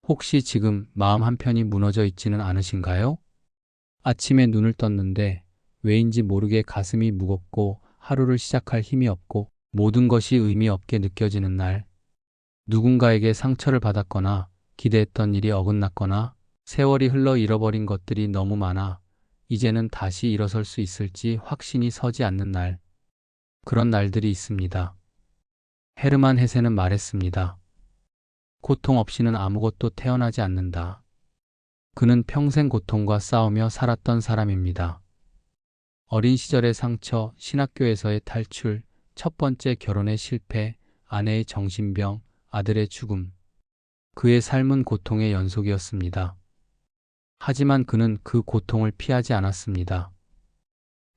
혹시 지금 마음 한편이 무너져 있지는 않으신가요? 아침에 눈을 떴는데 왜인지 모르게 가슴이 무겁고 하루를 시작할 힘이 없고 모든 것이 의미 없게 느껴지는 날, 누군가에게 상처를 받았거나 기대했던 일이 어긋났거나 세월이 흘러 잃어버린 것들이 너무 많아 이제는 다시 일어설 수 있을지 확신이 서지 않는 날, 그런 날들이 있습니다. 헤르만 헤세는 말했습니다. 고통 없이는 아무것도 태어나지 않는다. 그는 평생 고통과 싸우며 살았던 사람입니다. 어린 시절의 상처, 신학교에서의 탈출, 첫 번째 결혼의 실패, 아내의 정신병, 아들의 죽음. 그의 삶은 고통의 연속이었습니다. 하지만 그는 그 고통을 피하지 않았습니다.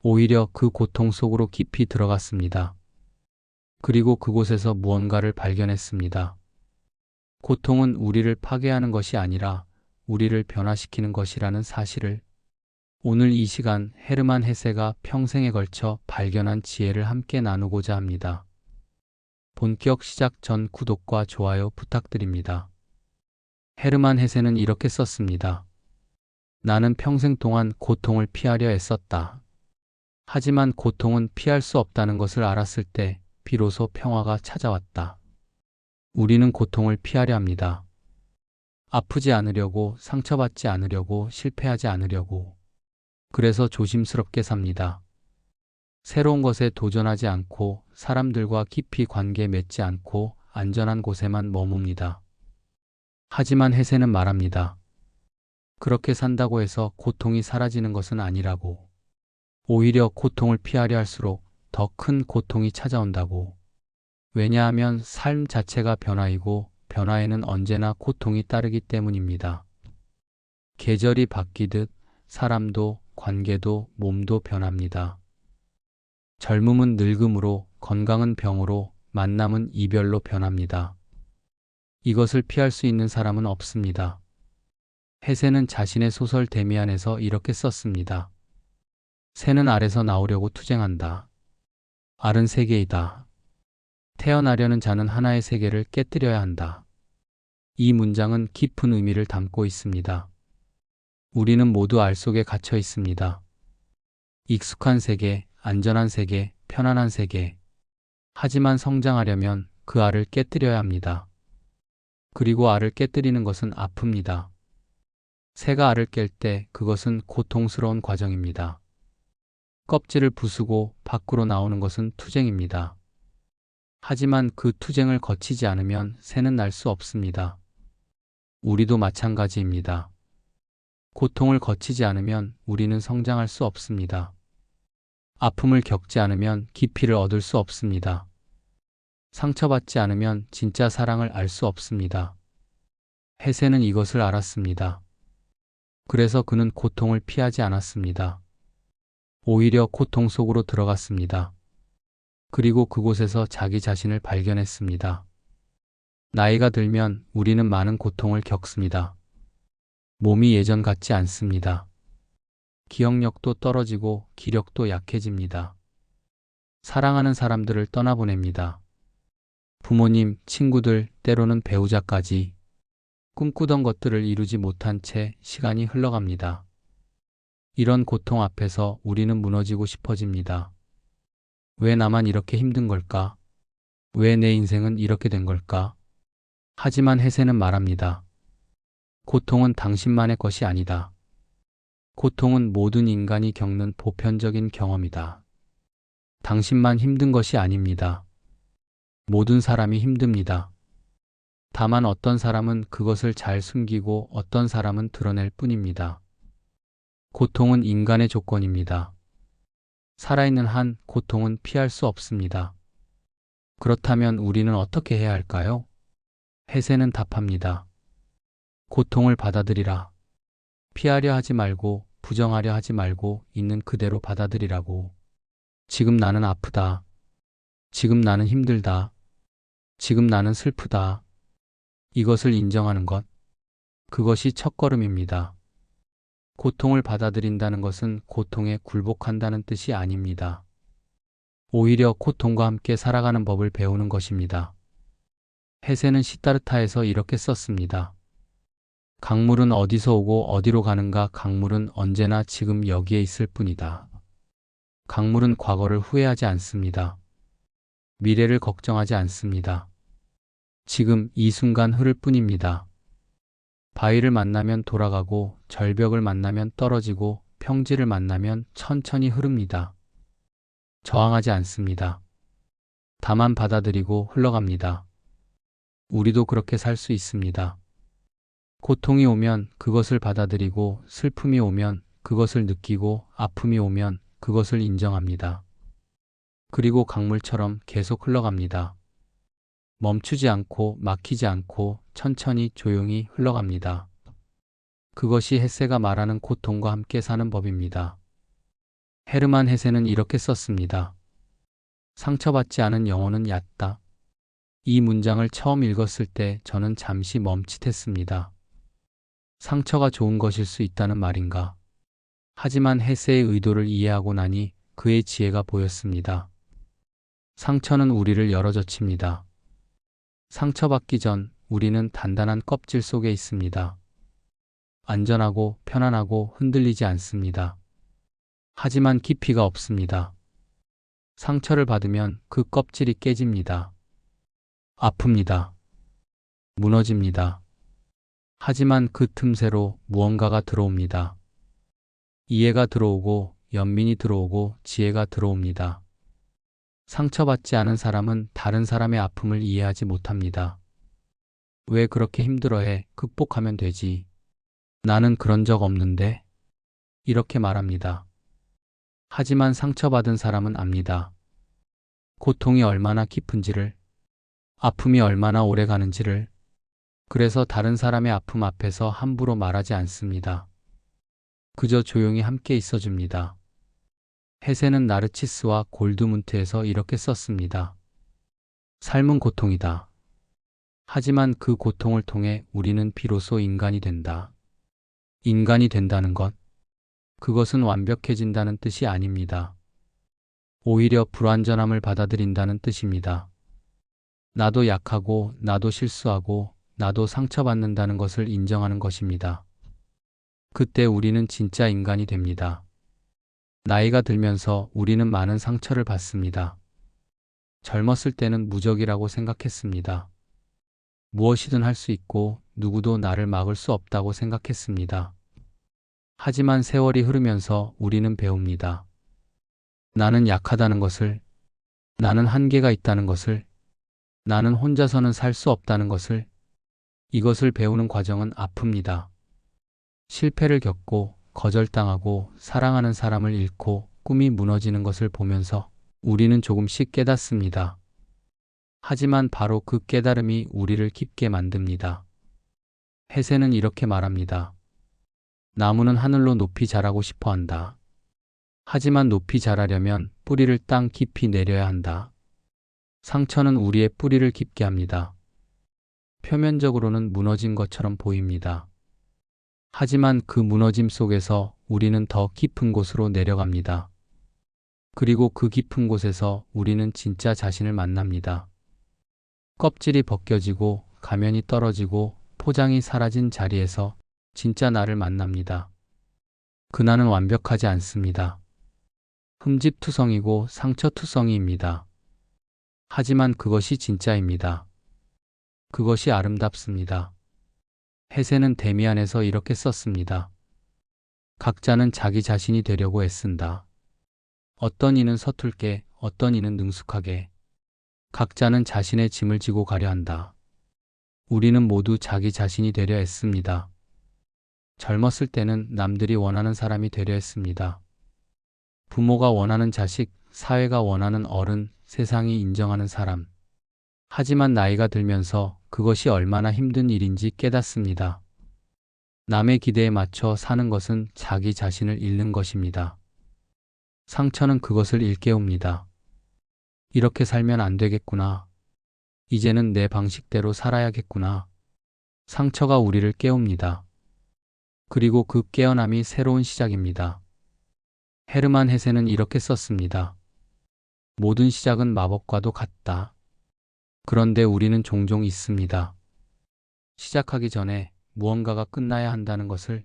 오히려 그 고통 속으로 깊이 들어갔습니다. 그리고 그곳에서 무언가를 발견했습니다. 고통은 우리를 파괴하는 것이 아니라 우리를 변화시키는 것이라는 사실을. 오늘 이 시간 헤르만 헤세가 평생에 걸쳐 발견한 지혜를 함께 나누고자 합니다. 본격 시작 전 구독과 좋아요 부탁드립니다. 헤르만 헤세는 이렇게 썼습니다. 나는 평생 동안 고통을 피하려 애썼다. 하지만 고통은 피할 수 없다는 것을 알았을 때 비로소 평화가 찾아왔다. 우리는 고통을 피하려 합니다. 아프지 않으려고, 상처받지 않으려고, 실패하지 않으려고. 그래서 조심스럽게 삽니다. 새로운 것에 도전하지 않고, 사람들과 깊이 관계 맺지 않고, 안전한 곳에만 머뭅니다. 하지만 헤세는 말합니다. 그렇게 산다고 해서 고통이 사라지는 것은 아니라고. 오히려 고통을 피하려 할수록 더 큰 고통이 찾아온다고. 왜냐하면 삶 자체가 변화이고 변화에는 언제나 고통이 따르기 때문입니다. 계절이 바뀌듯 사람도 관계도 몸도 변합니다. 젊음은 늙음으로, 건강은 병으로, 만남은 이별로 변합니다. 이것을 피할 수 있는 사람은 없습니다. 헤세는 자신의 소설 데미안에서 이렇게 썼습니다. 새는 알에서 나오려고 투쟁한다. 알은 세계이다. 태어나려는 자는 하나의 세계를 깨뜨려야 한다. 이 문장은 깊은 의미를 담고 있습니다. 우리는 모두 알 속에 갇혀 있습니다. 익숙한 세계, 안전한 세계, 편안한 세계. 하지만 성장하려면 그 알을 깨뜨려야 합니다. 그리고 알을 깨뜨리는 것은 아픕니다. 새가 알을 깰 때 그것은 고통스러운 과정입니다. 껍질을 부수고 밖으로 나오는 것은 투쟁입니다. 하지만 그 투쟁을 거치지 않으면 새는 날 수 없습니다. 우리도 마찬가지입니다. 고통을 거치지 않으면 우리는 성장할 수 없습니다. 아픔을 겪지 않으면 깊이를 얻을 수 없습니다. 상처받지 않으면 진짜 사랑을 알 수 없습니다. 헤세는 이것을 알았습니다. 그래서 그는 고통을 피하지 않았습니다. 오히려 고통 속으로 들어갔습니다. 그리고 그곳에서 자기 자신을 발견했습니다. 나이가 들면 우리는 많은 고통을 겪습니다. 몸이 예전 같지 않습니다. 기억력도 떨어지고 기력도 약해집니다. 사랑하는 사람들을 떠나보냅니다. 부모님, 친구들, 때로는 배우자까지. 꿈꾸던 것들을 이루지 못한 채 시간이 흘러갑니다. 이런 고통 앞에서 우리는 무너지고 싶어집니다. 왜 나만 이렇게 힘든 걸까? 왜 내 인생은 이렇게 된 걸까? 하지만 헤세는 말합니다. 고통은 당신만의 것이 아니다. 고통은 모든 인간이 겪는 보편적인 경험이다. 당신만 힘든 것이 아닙니다. 모든 사람이 힘듭니다. 다만 어떤 사람은 그것을 잘 숨기고 어떤 사람은 드러낼 뿐입니다. 고통은 인간의 조건입니다. 살아있는 한 고통은 피할 수 없습니다. 그렇다면 우리는 어떻게 해야 할까요? 헤세는 답합니다. 고통을 받아들이라. 피하려 하지 말고 부정하려 하지 말고 있는 그대로 받아들이라고. 지금 나는 아프다. 지금 나는 힘들다. 지금 나는 슬프다. 이것을 인정하는 것. 그것이 첫걸음입니다. 고통을 받아들인다는 것은 고통에 굴복한다는 뜻이 아닙니다. 오히려 고통과 함께 살아가는 법을 배우는 것입니다. 헤세는 시타르타에서 이렇게 썼습니다. 강물은 어디서 오고 어디로 가는가? 강물은 언제나 지금 여기에 있을 뿐이다. 강물은 과거를 후회하지 않습니다. 미래를 걱정하지 않습니다. 지금 이 순간 흐를 뿐입니다. 바위를 만나면 돌아가고 절벽을 만나면 떨어지고 평지를 만나면 천천히 흐릅니다. 저항하지 않습니다. 다만 받아들이고 흘러갑니다. 우리도 그렇게 살 수 있습니다. 고통이 오면 그것을 받아들이고 슬픔이 오면 그것을 느끼고 아픔이 오면 그것을 인정합니다. 그리고 강물처럼 계속 흘러갑니다. 멈추지 않고 막히지 않고 천천히 조용히 흘러갑니다. 그것이 헤세가 말하는 고통과 함께 사는 법입니다. 헤르만 헤세는 이렇게 썼습니다. 상처받지 않은 영혼은 얕다. 이 문장을 처음 읽었을 때 저는 잠시 멈칫했습니다. 상처가 좋은 것일 수 있다는 말인가? 하지만 헤세의 의도를 이해하고 나니 그의 지혜가 보였습니다. 상처는 우리를 열어젖힙니다. 상처받기 전 우리는 단단한 껍질 속에 있습니다. 안전하고 편안하고 흔들리지 않습니다. 하지만 깊이가 없습니다. 상처를 받으면 그 껍질이 깨집니다. 아픕니다. 무너집니다. 하지만 그 틈새로 무언가가 들어옵니다. 이해가 들어오고 연민이 들어오고 지혜가 들어옵니다. 상처받지 않은 사람은 다른 사람의 아픔을 이해하지 못합니다. 왜 그렇게 힘들어해? 극복하면 되지. 나는 그런 적 없는데? 이렇게 말합니다. 하지만 상처받은 사람은 압니다. 고통이 얼마나 깊은지를, 아픔이 얼마나 오래 가는지를. 그래서 다른 사람의 아픔 앞에서 함부로 말하지 않습니다. 그저 조용히 함께 있어줍니다. 헤세는 나르치스와 골드문트에서 이렇게 썼습니다. 삶은 고통이다. 하지만 그 고통을 통해 우리는 비로소 인간이 된다. 인간이 된다는 것, 그것은 완벽해진다는 뜻이 아닙니다. 오히려 불완전함을 받아들인다는 뜻입니다. 나도 약하고, 나도 실수하고, 나도 상처받는다는 것을 인정하는 것입니다. 그때 우리는 진짜 인간이 됩니다. 나이가 들면서 우리는 많은 상처를 받습니다. 젊었을 때는 무적이라고 생각했습니다. 무엇이든 할 수 있고 누구도 나를 막을 수 없다고 생각했습니다. 하지만 세월이 흐르면서 우리는 배웁니다. 나는 약하다는 것을, 나는 한계가 있다는 것을, 나는 혼자서는 살 수 없다는 것을, 이것을 배우는 과정은 아픕니다. 실패를 겪고 거절당하고 사랑하는 사람을 잃고 꿈이 무너지는 것을 보면서 우리는 조금씩 깨닫습니다. 하지만 바로 그 깨달음이 우리를 깊게 만듭니다. 헤세는 이렇게 말합니다. 나무는 하늘로 높이 자라고 싶어 한다. 하지만 높이 자라려면 뿌리를 땅 깊이 내려야 한다. 상처는 우리의 뿌리를 깊게 합니다. 표면적으로는 무너진 것처럼 보입니다. 하지만 그 무너짐 속에서 우리는 더 깊은 곳으로 내려갑니다. 그리고 그 깊은 곳에서 우리는 진짜 자신을 만납니다. 껍질이 벗겨지고 가면이 떨어지고 포장이 사라진 자리에서 진짜 나를 만납니다. 그 나는 완벽하지 않습니다. 흠집투성이고 상처투성이입니다. 하지만 그것이 진짜입니다. 그것이 아름답습니다. 헤세는 데미안에서 이렇게 썼습니다. 각자는 자기 자신이 되려고 애쓴다. 어떤 이는 서툴게, 어떤 이는 능숙하게. 각자는 자신의 짐을 지고 가려 한다. 우리는 모두 자기 자신이 되려 애씁니다. 젊었을 때는 남들이 원하는 사람이 되려 했습니다. 부모가 원하는 자식, 사회가 원하는 어른, 세상이 인정하는 사람. 하지만 나이가 들면서 그것이 얼마나 힘든 일인지 깨닫습니다. 남의 기대에 맞춰 사는 것은 자기 자신을 잃는 것입니다. 상처는 그것을 일깨웁니다. 이렇게 살면 안 되겠구나. 이제는 내 방식대로 살아야겠구나. 상처가 우리를 깨웁니다. 그리고 그 깨어남이 새로운 시작입니다. 헤르만 헤세는 이렇게 썼습니다. 모든 시작은 마법과도 같다. 그런데 우리는 종종 있습니다. 시작하기 전에 무언가가 끝나야 한다는 것을.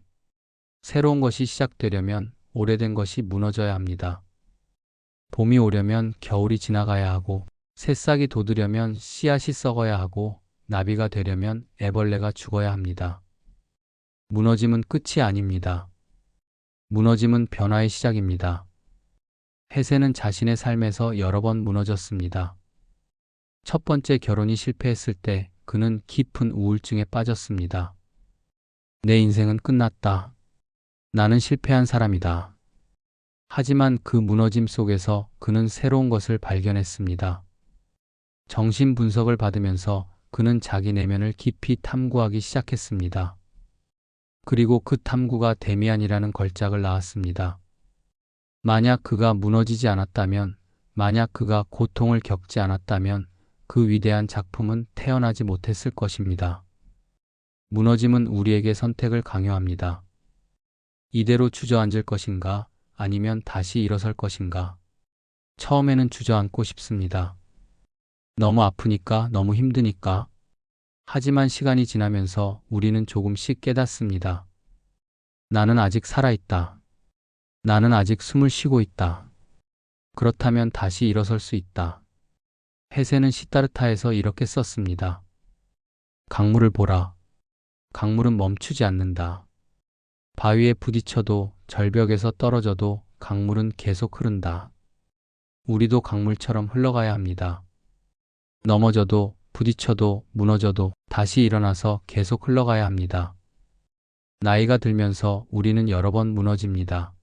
새로운 것이 시작되려면 오래된 것이 무너져야 합니다. 봄이 오려면 겨울이 지나가야 하고, 새싹이 돋으려면 씨앗이 썩어야 하고, 나비가 되려면 애벌레가 죽어야 합니다. 무너짐은 끝이 아닙니다. 무너짐은 변화의 시작입니다. 헤세는 자신의 삶에서 여러 번 무너졌습니다. 첫 번째 결혼이 실패했을 때 그는 깊은 우울증에 빠졌습니다. 내 인생은 끝났다. 나는 실패한 사람이다. 하지만 그 무너짐 속에서 그는 새로운 것을 발견했습니다. 정신 분석을 받으면서 그는 자기 내면을 깊이 탐구하기 시작했습니다. 그리고 그 탐구가 데미안이라는 걸작을 낳았습니다. 만약 그가 무너지지 않았다면, 만약 그가 고통을 겪지 않았다면 그 위대한 작품은 태어나지 못했을 것입니다. 무너짐은 우리에게 선택을 강요합니다. 이대로 주저앉을 것인가, 아니면 다시 일어설 것인가. 처음에는 주저앉고 싶습니다. 너무 아프니까, 너무 힘드니까. 하지만 시간이 지나면서 우리는 조금씩 깨닫습니다. 나는 아직 살아있다. 나는 아직 숨을 쉬고 있다. 그렇다면 다시 일어설 수 있다. 헤세는 시타르타에서 이렇게 썼습니다. 강물을 보라. 강물은 멈추지 않는다. 바위에 부딪혀도 절벽에서 떨어져도 강물은 계속 흐른다. 우리도 강물처럼 흘러가야 합니다. 넘어져도 부딪혀도 무너져도 다시 일어나서 계속 흘러가야 합니다. 나이가 들면서 우리는 여러 번 무너집니다.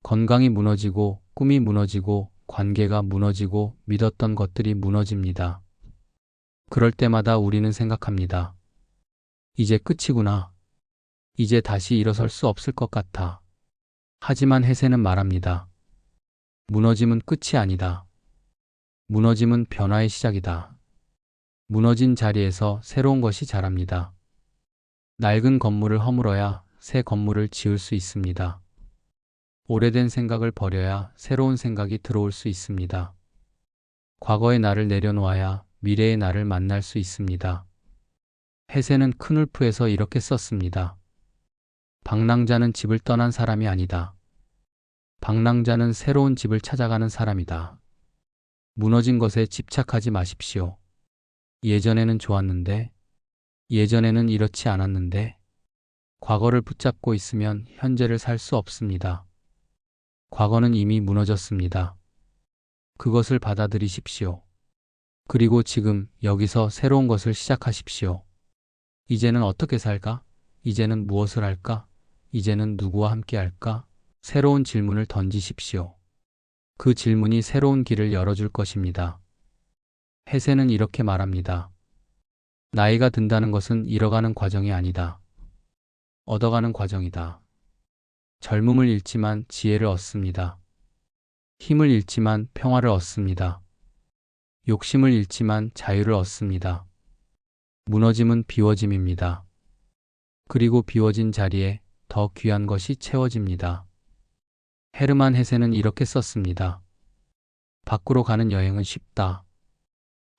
건강이 무너지고 꿈이 무너지고 관계가 무너지고 믿었던 것들이 무너집니다. 그럴 때마다 우리는 생각합니다. 이제 끝이구나. 이제 다시 일어설 수 없을 것 같아. 하지만 헤세는 말합니다. 무너짐은 끝이 아니다. 무너짐은 변화의 시작이다. 무너진 자리에서 새로운 것이 자랍니다. 낡은 건물을 허물어야 새 건물을 지을 수 있습니다. 오래된 생각을 버려야 새로운 생각이 들어올 수 있습니다. 과거의 나를 내려놓아야 미래의 나를 만날 수 있습니다. 헤세는 크눌프에서 이렇게 썼습니다. 방랑자는 집을 떠난 사람이 아니다. 방랑자는 새로운 집을 찾아가는 사람이다. 무너진 것에 집착하지 마십시오. 예전에는 좋았는데, 예전에는 이렇지 않았는데, 과거를 붙잡고 있으면 현재를 살 수 없습니다. 과거는 이미 무너졌습니다. 그것을 받아들이십시오. 그리고 지금 여기서 새로운 것을 시작하십시오. 이제는 어떻게 살까? 이제는 무엇을 할까? 이제는 누구와 함께 할까? 새로운 질문을 던지십시오. 그 질문이 새로운 길을 열어줄 것입니다. 헤세는 이렇게 말합니다. 나이가 든다는 것은 잃어가는 과정이 아니다. 얻어가는 과정이다. 젊음을 잃지만 지혜를 얻습니다. 힘을 잃지만 평화를 얻습니다. 욕심을 잃지만 자유를 얻습니다. 무너짐은 비워짐입니다. 그리고 비워진 자리에 더 귀한 것이 채워집니다. 헤르만 헤세는 이렇게 썼습니다. 밖으로 가는 여행은 쉽다.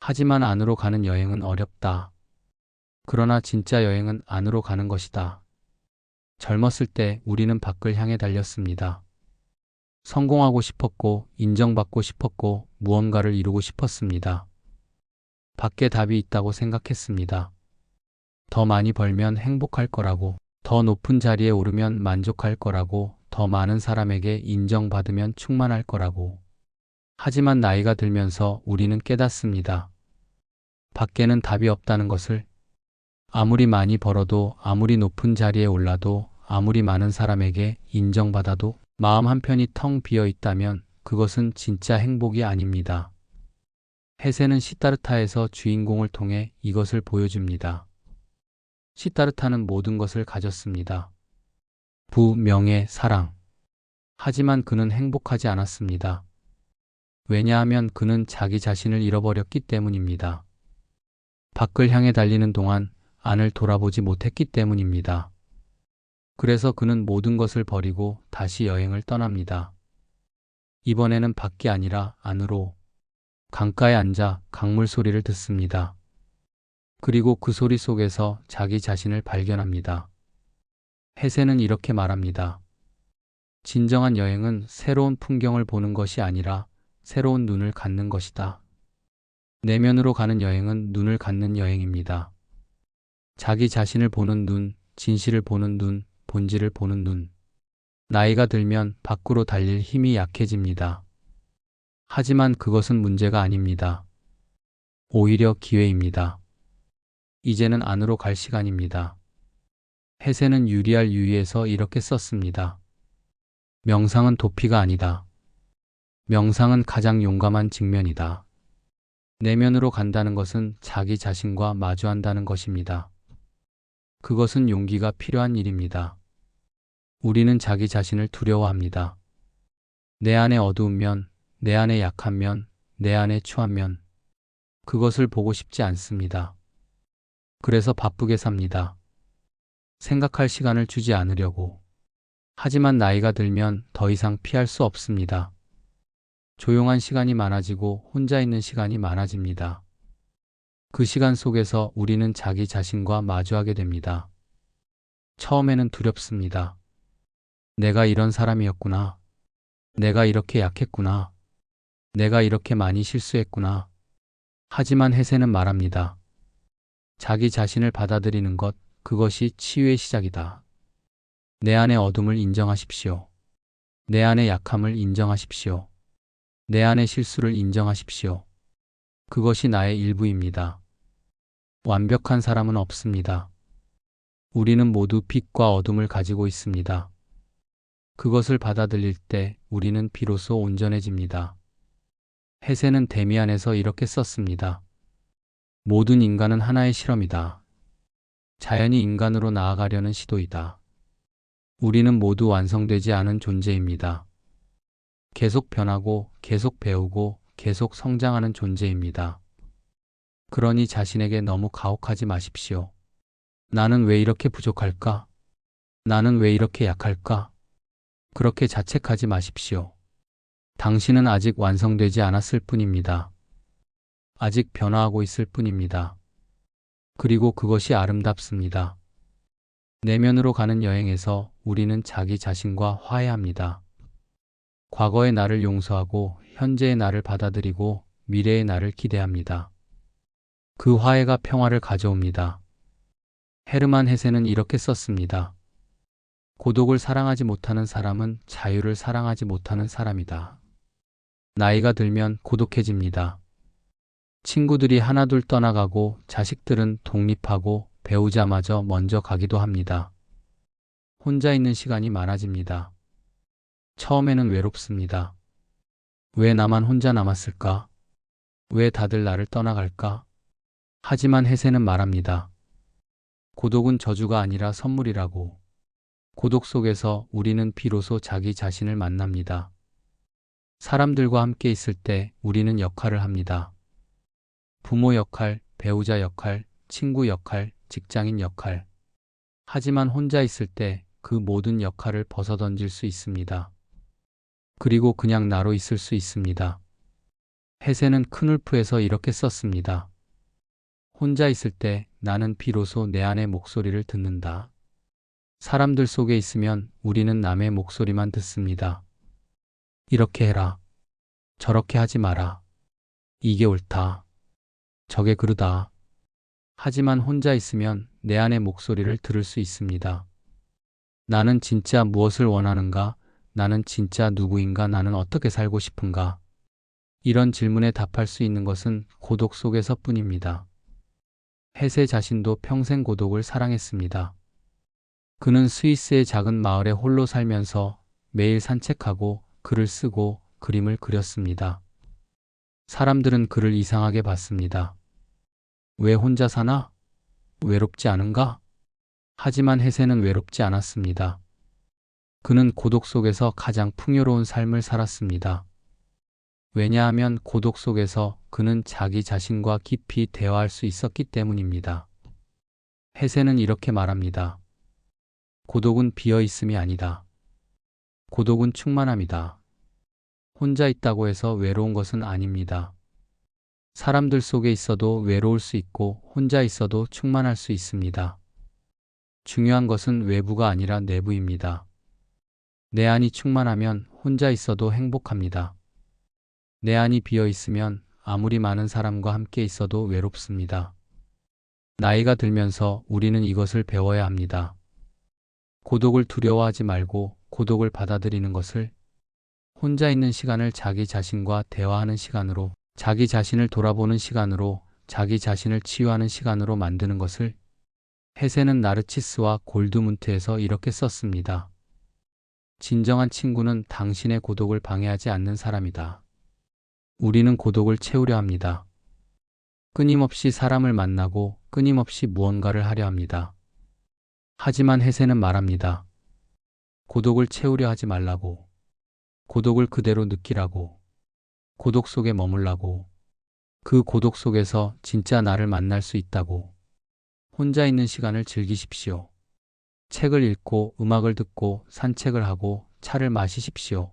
하지만 안으로 가는 여행은 어렵다. 그러나 진짜 여행은 안으로 가는 것이다. 젊었을 때 우리는 밖을 향해 달렸습니다. 성공하고 싶었고 인정받고 싶었고 무언가를 이루고 싶었습니다. 밖에 답이 있다고 생각했습니다. 더 많이 벌면 행복할 거라고, 더 높은 자리에 오르면 만족할 거라고, 더 많은 사람에게 인정받으면 충만할 거라고. 하지만 나이가 들면서 우리는 깨닫습니다. 밖에는 답이 없다는 것을. 아무리 많이 벌어도, 아무리 높은 자리에 올라도, 아무리 많은 사람에게 인정받아도 마음 한편이 텅 비어 있다면 그것은 진짜 행복이 아닙니다. 헤세는 시타르타에서 주인공을 통해 이것을 보여줍니다. 시타르타는 모든 것을 가졌습니다. 부, 명예, 사랑. 하지만 그는 행복하지 않았습니다. 왜냐하면 그는 자기 자신을 잃어버렸기 때문입니다. 밖을 향해 달리는 동안 안을 돌아보지 못했기 때문입니다. 그래서 그는 모든 것을 버리고 다시 여행을 떠납니다. 이번에는 밖이 아니라 안으로. 강가에 앉아 강물 소리를 듣습니다. 그리고 그 소리 속에서 자기 자신을 발견합니다. 해세는 이렇게 말합니다. 진정한 여행은 새로운 풍경을 보는 것이 아니라 새로운 눈을 갖는 것이다. 내면으로 가는 여행은 눈을 갖는 여행입니다. 자기 자신을 보는 눈, 진실을 보는 눈, 본질을 보는 눈. 나이가 들면 밖으로 달릴 힘이 약해집니다. 하지만 그것은 문제가 아닙니다. 오히려 기회입니다. 이제는 안으로 갈 시간입니다. 해세는 유리알 유의에서 이렇게 썼습니다. 명상은 도피가 아니다. 명상은 가장 용감한 직면이다. 내면으로 간다는 것은 자기 자신과 마주한다는 것입니다. 그것은 용기가 필요한 일입니다. 우리는 자기 자신을 두려워합니다. 내 안에 어두운 면, 내 안에 약한 면, 내 안에 추한 면. 그것을 보고 싶지 않습니다. 그래서 바쁘게 삽니다. 생각할 시간을 주지 않으려고. 하지만 나이가 들면 더 이상 피할 수 없습니다. 조용한 시간이 많아지고 혼자 있는 시간이 많아집니다. 그 시간 속에서 우리는 자기 자신과 마주하게 됩니다. 처음에는 두렵습니다. 내가 이런 사람이었구나. 내가 이렇게 약했구나. 내가 이렇게 많이 실수했구나. 하지만 해세는 말합니다. 자기 자신을 받아들이는 것, 그것이 치유의 시작이다. 내 안의 어둠을 인정하십시오. 내 안의 약함을 인정하십시오. 내 안의 실수를 인정하십시오. 그것이 나의 일부입니다. 완벽한 사람은 없습니다. 우리는 모두 빛과 어둠을 가지고 있습니다. 그것을 받아들일 때 우리는 비로소 온전해집니다. 해세는 데미안에서 이렇게 썼습니다. 모든 인간은 하나의 실험이다. 자연이 인간으로 나아가려는 시도이다. 우리는 모두 완성되지 않은 존재입니다. 계속 변하고, 계속 배우고, 계속 성장하는 존재입니다. 그러니 자신에게 너무 가혹하지 마십시오. 나는 왜 이렇게 부족할까? 나는 왜 이렇게 약할까? 그렇게 자책하지 마십시오. 당신은 아직 완성되지 않았을 뿐입니다. 아직 변화하고 있을 뿐입니다. 그리고 그것이 아름답습니다. 내면으로 가는 여행에서 우리는 자기 자신과 화해합니다. 과거의 나를 용서하고 현재의 나를 받아들이고 미래의 나를 기대합니다. 그 화해가 평화를 가져옵니다. 헤르만 헤세는 이렇게 썼습니다. 고독을 사랑하지 못하는 사람은 자유를 사랑하지 못하는 사람이다. 나이가 들면 고독해집니다. 친구들이 하나둘 떠나가고 자식들은 독립하고 배우자마저 먼저 가기도 합니다. 혼자 있는 시간이 많아집니다. 처음에는 외롭습니다. 왜 나만 혼자 남았을까? 왜 다들 나를 떠나갈까? 하지만 해세는 말합니다. 고독은 저주가 아니라 선물이라고. 고독 속에서 우리는 비로소 자기 자신을 만납니다. 사람들과 함께 있을 때 우리는 역할을 합니다. 부모 역할, 배우자 역할, 친구 역할, 직장인 역할. 하지만 혼자 있을 때 그 모든 역할을 벗어던질 수 있습니다. 그리고 그냥 나로 있을 수 있습니다. 해세는 크눌프에서 이렇게 썼습니다. 혼자 있을 때 나는 비로소 내 안의 목소리를 듣는다. 사람들 속에 있으면 우리는 남의 목소리만 듣습니다. 이렇게 해라. 저렇게 하지 마라. 이게 옳다. 저게 그르다. 하지만 혼자 있으면 내 안의 목소리를 들을 수 있습니다. 나는 진짜 무엇을 원하는가? 나는 진짜 누구인가? 나는 어떻게 살고 싶은가? 이런 질문에 답할 수 있는 것은 고독 속에서 뿐입니다. 해세 자신도 평생 고독을 사랑했습니다. 그는 스위스의 작은 마을에 홀로 살면서 매일 산책하고 글을 쓰고 그림을 그렸습니다. 사람들은 그를 이상하게 봤습니다. 왜 혼자 사나? 외롭지 않은가? 하지만 해세는 외롭지 않았습니다. 그는 고독 속에서 가장 풍요로운 삶을 살았습니다. 왜냐하면 고독 속에서 그는 자기 자신과 깊이 대화할 수 있었기 때문입니다. 해세는 이렇게 말합니다. 고독은 비어 있음이 아니다. 고독은 충만함이다. 혼자 있다고 해서 외로운 것은 아닙니다. 사람들 속에 있어도 외로울 수 있고 혼자 있어도 충만할 수 있습니다. 중요한 것은 외부가 아니라 내부입니다. 내 안이 충만하면 혼자 있어도 행복합니다. 내 안이 비어 있으면 아무리 많은 사람과 함께 있어도 외롭습니다. 나이가 들면서 우리는 이것을 배워야 합니다. 고독을 두려워하지 말고 고독을 받아들이는 것을, 혼자 있는 시간을 자기 자신과 대화하는 시간으로, 자기 자신을 돌아보는 시간으로, 자기 자신을 치유하는 시간으로 만드는 것을. 헤세는 나르치스와 골드문트에서 이렇게 썼습니다. 진정한 친구는 당신의 고독을 방해하지 않는 사람이다. 우리는 고독을 채우려 합니다. 끊임없이 사람을 만나고 끊임없이 무언가를 하려 합니다. 하지만 헤세는 말합니다. 고독을 채우려 하지 말라고. 고독을 그대로 느끼라고. 고독 속에 머물라고. 그 고독 속에서 진짜 나를 만날 수 있다고. 혼자 있는 시간을 즐기십시오. 책을 읽고 음악을 듣고 산책을 하고 차를 마시십시오.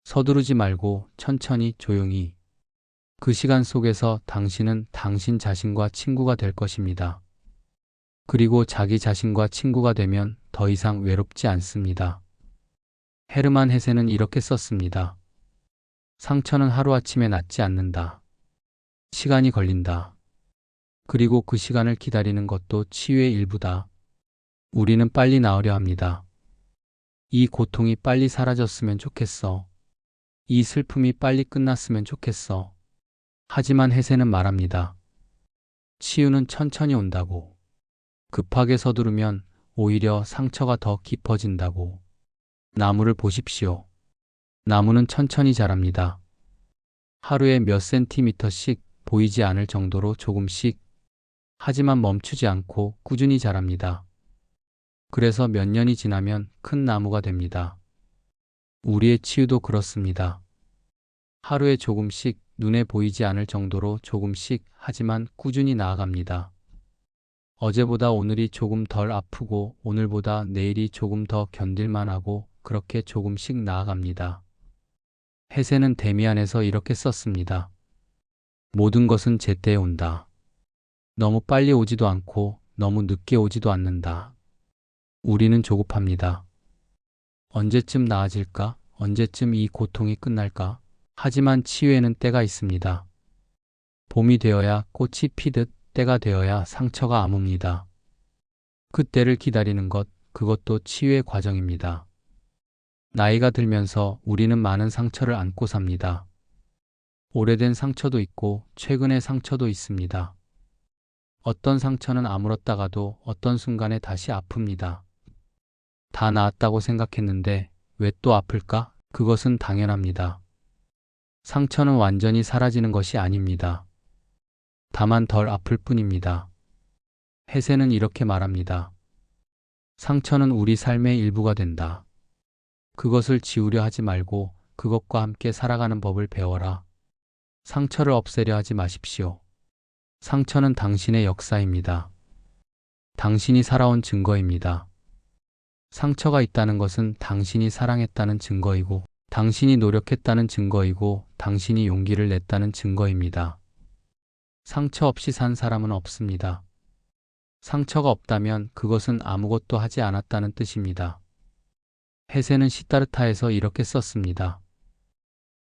서두르지 말고 천천히 조용히. 그 시간 속에서 당신은 당신 자신과 친구가 될 것입니다. 그리고 자기 자신과 친구가 되면 더 이상 외롭지 않습니다. 헤르만 헤세는 이렇게 썼습니다. 상처는 하루아침에 낫지 않는다. 시간이 걸린다. 그리고 그 시간을 기다리는 것도 치유의 일부다. 우리는 빨리 나으려 합니다. 이 고통이 빨리 사라졌으면 좋겠어. 이 슬픔이 빨리 끝났으면 좋겠어. 하지만 헤세는 말합니다. 치유는 천천히 온다고. 급하게 서두르면 오히려 상처가 더 깊어진다고. 나무를 보십시오. 나무는 천천히 자랍니다. 하루에 몇 센티미터씩, 보이지 않을 정도로 조금씩. 하지만 멈추지 않고 꾸준히 자랍니다. 그래서 몇 년이 지나면 큰 나무가 됩니다. 우리의 치유도 그렇습니다. 하루에 조금씩, 눈에 보이지 않을 정도로 조금씩, 하지만 꾸준히 나아갑니다. 어제보다 오늘이 조금 덜 아프고 오늘보다 내일이 조금 더 견딜만하고 그렇게 조금씩 나아갑니다. 헤세는 데미안에서 이렇게 썼습니다. 모든 것은 제때에 온다. 너무 빨리 오지도 않고 너무 늦게 오지도 않는다. 우리는 조급합니다. 언제쯤 나아질까? 언제쯤 이 고통이 끝날까? 하지만 치유에는 때가 있습니다. 봄이 되어야 꽃이 피듯 때가 되어야 상처가 아뭅니다. 그 때를 기다리는 것, 그것도 치유의 과정입니다. 나이가 들면서 우리는 많은 상처를 안고 삽니다. 오래된 상처도 있고 최근의 상처도 있습니다. 어떤 상처는 아물었다가도 어떤 순간에 다시 아픕니다. 다 나았다고 생각했는데 왜 또 아플까? 그것은 당연합니다. 상처는 완전히 사라지는 것이 아닙니다. 다만 덜 아플 뿐입니다. 헤세는 이렇게 말합니다. 상처는 우리 삶의 일부가 된다. 그것을 지우려 하지 말고 그것과 함께 살아가는 법을 배워라. 상처를 없애려 하지 마십시오. 상처는 당신의 역사입니다. 당신이 살아온 증거입니다. 상처가 있다는 것은 당신이 사랑했다는 증거이고, 당신이 노력했다는 증거이고, 당신이 용기를 냈다는 증거입니다. 상처 없이 산 사람은 없습니다. 상처가 없다면 그것은 아무것도 하지 않았다는 뜻입니다. 헤세는 시타르타에서 이렇게 썼습니다.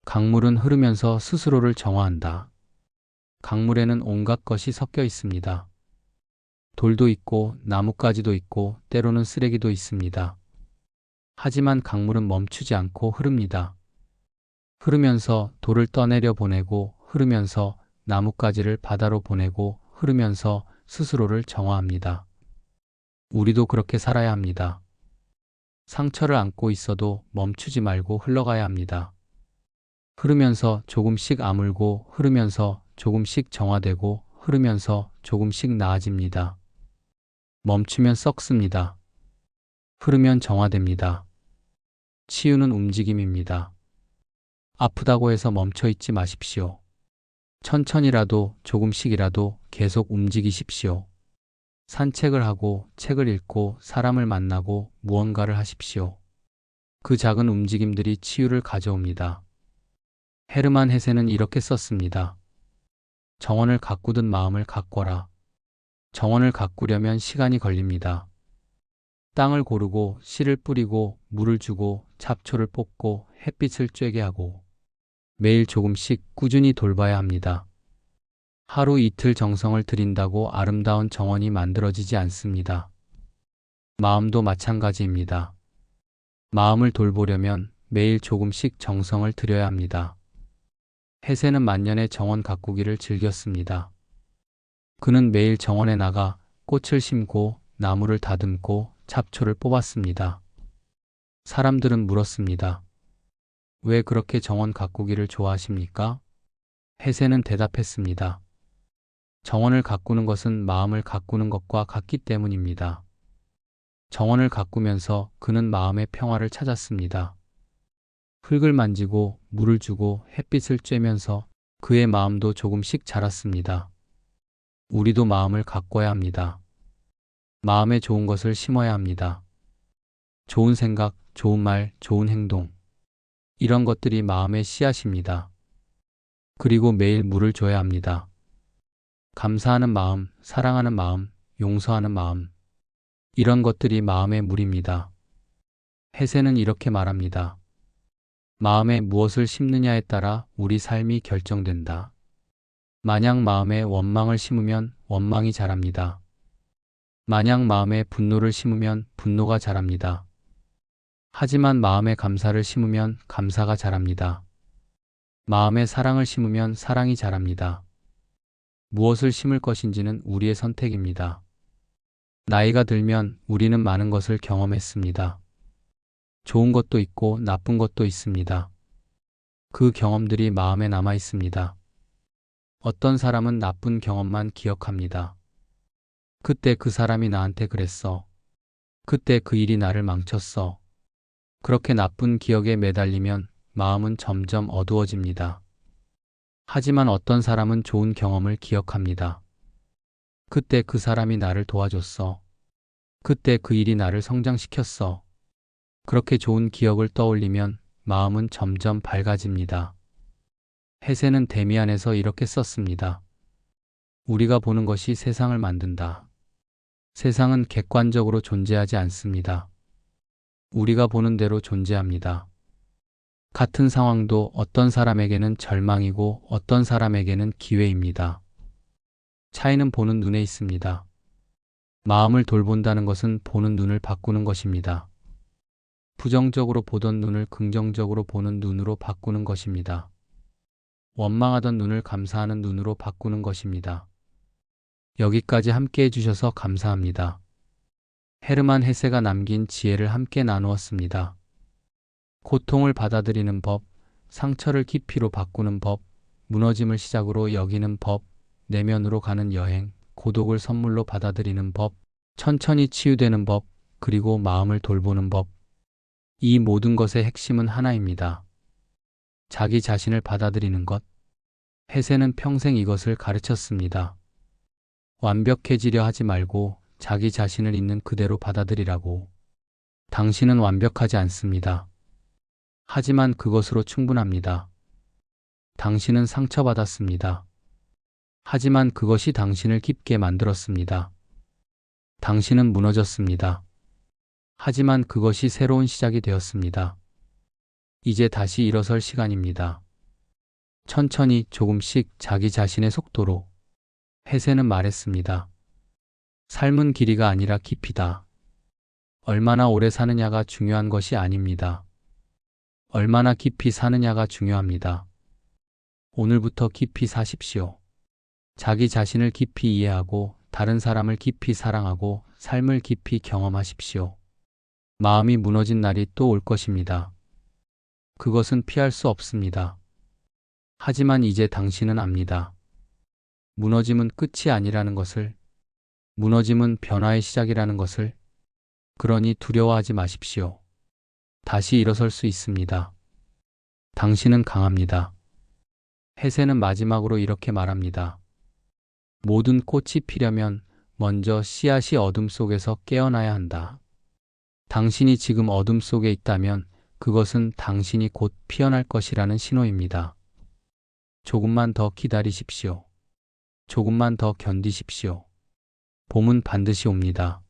강물은 흐르면서 스스로를 정화한다. 강물에는 온갖 것이 섞여 있습니다. 돌도 있고 나뭇가지도 있고 때로는 쓰레기도 있습니다. 하지만 강물은 멈추지 않고 흐릅니다. 흐르면서 돌을 떠내려 보내고 흐르면서 나뭇가지를 바다로 보내고 흐르면서 스스로를 정화합니다. 우리도 그렇게 살아야 합니다. 상처를 안고 있어도 멈추지 말고 흘러가야 합니다. 흐르면서 조금씩 아물고 흐르면서 조금씩 정화되고 흐르면서 조금씩 나아집니다. 멈추면 썩습니다. 흐르면 정화됩니다. 치유는 움직임입니다. 아프다고 해서 멈춰 있지 마십시오. 천천히라도 조금씩이라도 계속 움직이십시오. 산책을 하고 책을 읽고 사람을 만나고 무언가를 하십시오. 그 작은 움직임들이 치유를 가져옵니다. 헤르만 헤세는 이렇게 썼습니다. 정원을 가꾸든 마음을 가꿔라. 정원을 가꾸려면 시간이 걸립니다. 땅을 고르고 씨를 뿌리고 물을 주고 잡초를 뽑고 햇빛을 쬐게 하고 매일 조금씩 꾸준히 돌봐야 합니다. 하루 이틀 정성을 들인다고 아름다운 정원이 만들어지지 않습니다. 마음도 마찬가지입니다. 마음을 돌보려면 매일 조금씩 정성을 들여야 합니다. 해세는 만년의 정원 가꾸기를 즐겼습니다. 그는 매일 정원에 나가 꽃을 심고 나무를 다듬고 잡초를 뽑았습니다. 사람들은 물었습니다. 왜 그렇게 정원 가꾸기를 좋아하십니까? 해세는 대답했습니다. 정원을 가꾸는 것은 마음을 가꾸는 것과 같기 때문입니다. 정원을 가꾸면서 그는 마음의 평화를 찾았습니다. 흙을 만지고 물을 주고 햇빛을 쬐면서 그의 마음도 조금씩 자랐습니다. 우리도 마음을 가꿔야 합니다. 마음에 좋은 것을 심어야 합니다. 좋은 생각, 좋은 말, 좋은 행동. 이런 것들이 마음의 씨앗입니다. 그리고 매일 물을 줘야 합니다. 감사하는 마음, 사랑하는 마음, 용서하는 마음. 이런 것들이 마음의 물입니다. 해세는 이렇게 말합니다. 마음에 무엇을 심느냐에 따라 우리 삶이 결정된다. 만약 마음에 원망을 심으면 원망이 자랍니다. 만약 마음에 분노를 심으면 분노가 자랍니다. 하지만 마음에 감사를 심으면 감사가 자랍니다. 마음에 사랑을 심으면 사랑이 자랍니다. 무엇을 심을 것인지는 우리의 선택입니다. 나이가 들면 우리는 많은 것을 경험했습니다. 좋은 것도 있고 나쁜 것도 있습니다. 그 경험들이 마음에 남아 있습니다. 어떤 사람은 나쁜 경험만 기억합니다. 그때 그 사람이 나한테 그랬어. 그때 그 일이 나를 망쳤어. 그렇게 나쁜 기억에 매달리면 마음은 점점 어두워집니다. 하지만 어떤 사람은 좋은 경험을 기억합니다. 그때 그 사람이 나를 도와줬어. 그때 그 일이 나를 성장시켰어. 그렇게 좋은 기억을 떠올리면 마음은 점점 밝아집니다. 해세는 데미안에서 이렇게 썼습니다. 우리가 보는 것이 세상을 만든다. 세상은 객관적으로 존재하지 않습니다. 우리가 보는 대로 존재합니다. 같은 상황도 어떤 사람에게는 절망이고 어떤 사람에게는 기회입니다. 차이는 보는 눈에 있습니다. 마음을 돌본다는 것은 보는 눈을 바꾸는 것입니다. 부정적으로 보던 눈을 긍정적으로 보는 눈으로 바꾸는 것입니다. 원망하던 눈을 감사하는 눈으로 바꾸는 것입니다. 여기까지 함께 해주셔서 감사합니다. 헤르만 헤세가 남긴 지혜를 함께 나누었습니다. 고통을 받아들이는 법, 상처를 깊이로 바꾸는 법, 무너짐을 시작으로 여기는 법, 내면으로 가는 여행, 고독을 선물로 받아들이는 법, 천천히 치유되는 법, 그리고 마음을 돌보는 법. 이 모든 것의 핵심은 하나입니다. 자기 자신을 받아들이는 것. 해세는 평생 이것을 가르쳤습니다. 완벽해지려 하지 말고 자기 자신을 있는 그대로 받아들이라고. 당신은 완벽하지 않습니다. 하지만 그것으로 충분합니다. 당신은 상처받았습니다. 하지만 그것이 당신을 깊게 만들었습니다. 당신은 무너졌습니다. 하지만 그것이 새로운 시작이 되었습니다. 이제 다시 일어설 시간입니다. 천천히 조금씩 자기 자신의 속도로. 해세는 말했습니다. 삶은 길이가 아니라 깊이다. 얼마나 오래 사느냐가 중요한 것이 아닙니다. 얼마나 깊이 사느냐가 중요합니다. 오늘부터 깊이 사십시오. 자기 자신을 깊이 이해하고 다른 사람을 깊이 사랑하고 삶을 깊이 경험하십시오. 마음이 무너진 날이 또 올 것입니다. 그것은 피할 수 없습니다. 하지만 이제 당신은 압니다. 무너짐은 끝이 아니라는 것을, 무너짐은 변화의 시작이라는 것을. 그러니 두려워하지 마십시오. 다시 일어설 수 있습니다. 당신은 강합니다. 해세는 마지막으로 이렇게 말합니다. 모든 꽃이 피려면 먼저 씨앗이 어둠 속에서 깨어나야 한다. 당신이 지금 어둠 속에 있다면 그것은 당신이 곧 피어날 것이라는 신호입니다. 조금만 더 기다리십시오. 조금만 더 견디십시오. 봄은 반드시 옵니다.